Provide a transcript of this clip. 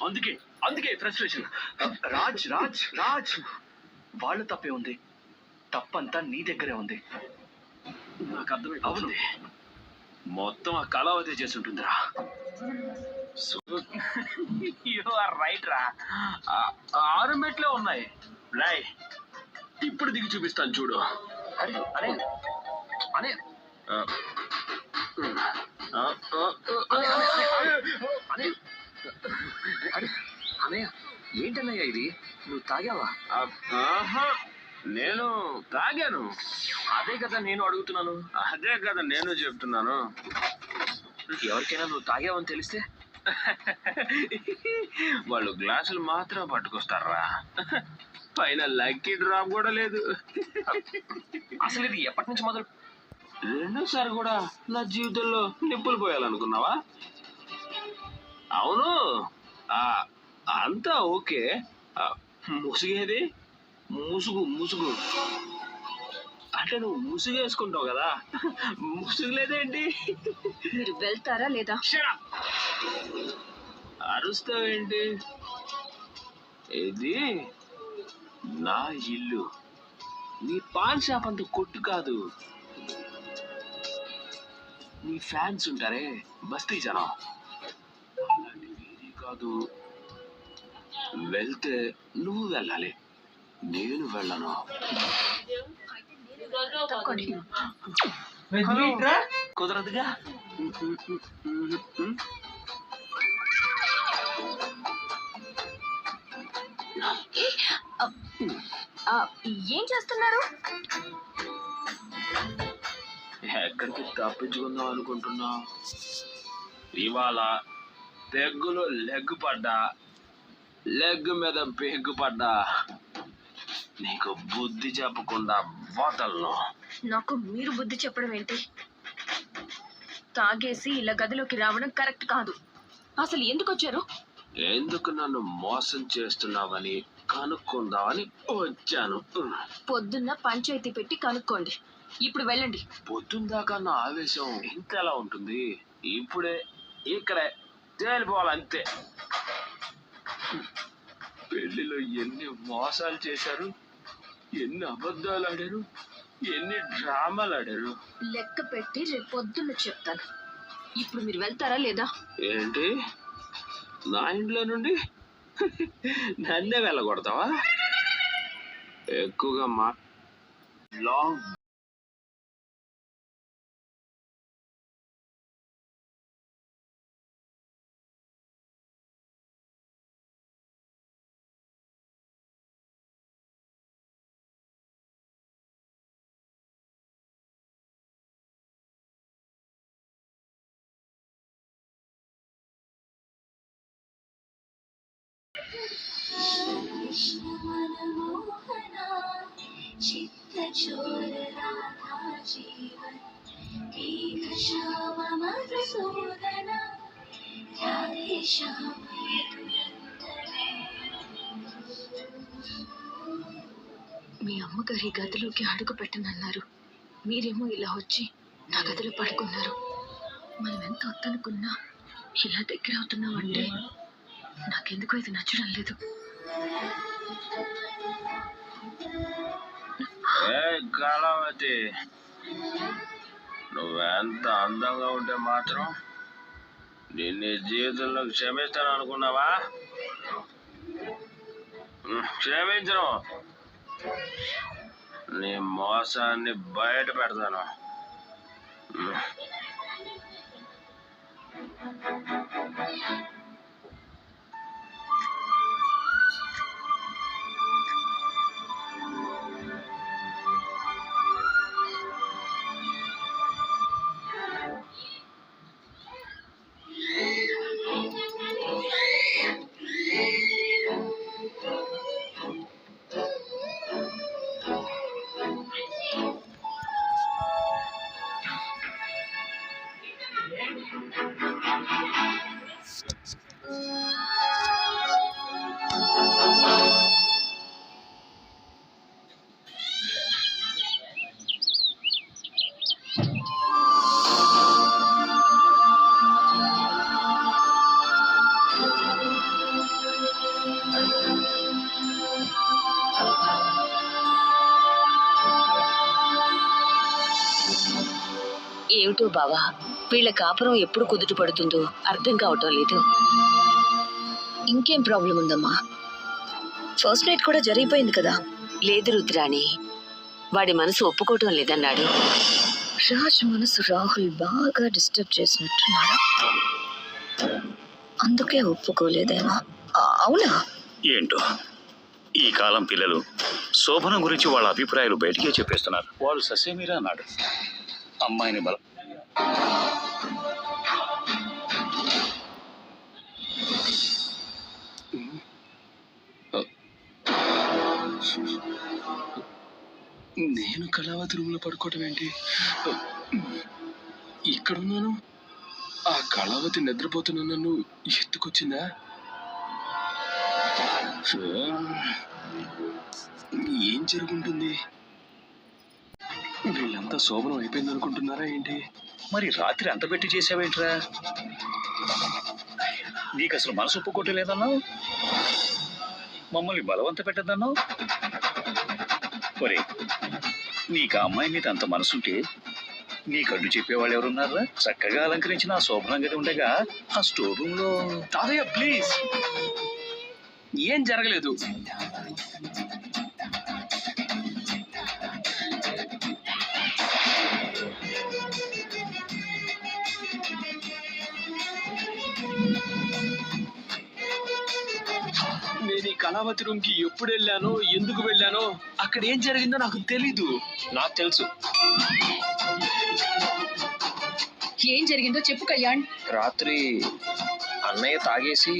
అందుకే అందుకే ఫ్రస్ట్రేషన్. రాజ్ రాజ్ రాజ్ వాళ్ళ తప్పే ఉంది, తప్పంతా నీ దగ్గరే ఉంది. నాకు అర్థమై అవుంది, మొత్తం ఆ కళావతి చేసి ఉంటుందిరా. యు ఆర్ రైట్ రా. 6 మెట్లే ఉన్నాయి. రాయ్ ఇప్పుడు దిగి చూపిస్తాను చూడు. అరే అరే అనే అన్నయ్య ఏంటన్నయ్య ఇది, నువ్వు తాగావా? నేను తాగాను. అదే కదా నేను అడుగుతున్నాను. అదే కదా నేను చెప్తున్నాను. ఎవరికైనా నువ్వు తాగావని తెలిస్తే వాళ్ళు గ్లాసులు మాత్రం పట్టుకొస్తారా, పైన లక్కీ డ్రాప్ కూడా లేదు. అసలు ఇది ఎప్పటి నుంచి మొదలు? రెండోసారి కూడా నా జీవితంలో నిప్పులు పోయాలనుకున్నావా? అవును, అంతా ఓకే. ముసుగేది? ముసుగు ముసుగు అంటే నువ్వు ముసుగు వేసుకుంటావు కదా, ముసుగు లేదేంటి? మీరు వెళ్తారా లేదా? అరుస్తావేంటి? ఇది నా ఇల్లు, నీ పాన్ షాప్ అంత కొట్టు కాదు. నీ ఫ్యాన్స్ ఉంటారే బస్తీ జనం, అలాంటివి కాదు. వెళ్తే నువ్వు వెళ్ళాలి, నేను వెళ్ళను. కుదరదుగా. ఏం చేస్తున్నారు? ఎక్కడికి తప్పించుకుందాం అనుకుంటున్నా? ఇవాళ పెగ్గులో లెగ్ పడ్డా, లెగ్ మీద పెగ్గు పడ్డా, నీకు బుద్ధి చెప్పకుండా వదలను. నాకు మీరు బుద్ధి చెప్పడం ఏంటి? తాగేసి ఇలా గదిలోకి రావడం కరెక్ట్ కాదు. అసలు ఎందుకు వచ్చారు? ఎందుకు నన్ను మోసం చేస్తున్నావని కనుక్కుందామని వచ్చాను. పొద్దున్న పంచాయతీ పెట్టి కనుక్కోండి, ఇప్పుడు వెళ్ళండి. పొద్దుందాకా నా ఆవేశం ఇంతలా ఉంటుంది, ఇప్పుడే ఇక్కడే తేలిపోవాలంతే. పెళ్లిలో ఎన్ని మోసాలు చేశారు, ఎన్ని అబద్ధాలు ఆడారు, ఎన్ని డ్రామాలు ఆడారు. లెక్క పెట్టి రేపు పొద్దున్న చెప్తాను. ఇప్పుడు మీరు వెళ్తారా లేదా? ఏంటి, నా ఇంట్లో నుండి నన్నే వెళ్ళగొడతావా? ఎక్కువగా మా లాంగ్ మీ అమ్మగారి గదిలోకి అడుగు పెట్టనన్నారు, మీరేమో ఇలా వచ్చి నా గదిలో పడుకున్నారు. మనం ఎంత వద్దనుకున్నా ఇలా దగ్గర అవుతున్నామంటే నాకెందుకో ఇది నచ్చడం లేదు. కళావతి, నువ్వెంత అందంగా ఉంటే మాత్రం నిన్ను జీవితంలో క్షమిస్తాను అనుకున్నావా? క్షమించను. నీ మోసాన్ని బయట పెడతాను. ఏంటో బావా, వీళ్ళ కాపురం ఎప్పుడు కుదుట పడుతుందో అర్థం కావటం లేదు. ఇంకేం ప్రాబ్లం ఉందమ్మా? ఫస్ట్ నైట్ కూడా జరిగిపోయింది కదా. లేదు రుద్రాణి, వాడి మనసు ఒప్పుకోవటం లేదన్నాడు. రాజ్ మనసు రాహుల్ బాగా డిస్టర్బ్ చేసినట్టున్నాడా, అందుకే ఒప్పుకోలేదేమో. అవునా? ఏంటో ఈ కాలం పిల్లలు శోభనం గురించి వాళ్ళ అభిప్రాయాలు బయటికే చెప్పేస్తున్నారు. వాడు ససేమిరా అన్నాడు అమ్మాయిని బలం. నేను కళావతి రూమ్ లో పడుకోవటం ఏంటి? ఇక్కడున్నాను. ఆ కళావతి నిద్రపోతున్న నన్ను ఎత్తుకొచ్చిందా? ఏం జరుగుంటుంది? వీళ్ళంతా శోభనం అయిపోయింది అనుకుంటున్నారా ఏంటి? మరి రాత్రి అంత పెట్టి చేసావేంట్రా? నీకు అసలు మనసు ఒప్పుకోవట్లేదన్నావు, మమ్మల్ని బలవంత పెట్టద్దన్నావు. ఒరే, నీకు ఆ అమ్మాయి మీద అంత మనసుంటే నీకు అడ్డు చెప్పేవాళ్ళు ఎవరున్నారా? చక్కగా అలంకరించిన ఆ శోభనం గది ఉండగా ఆ స్టోర్ రూమ్ లో. తాతయ్య ప్లీజ్, ఏం జరగలేదు. నేను ఈ కళావతి రూమ్ కి ఎప్పుడు వెళ్ళానో, ఎందుకు వెళ్ళానో, అక్కడ ఏం జరిగిందో నాకు తెలీదు. నాకు తెలుసు. ఏం జరిగిందో చెప్పు కళ్యాణ్. రాత్రి అన్నయ్య తాగేసి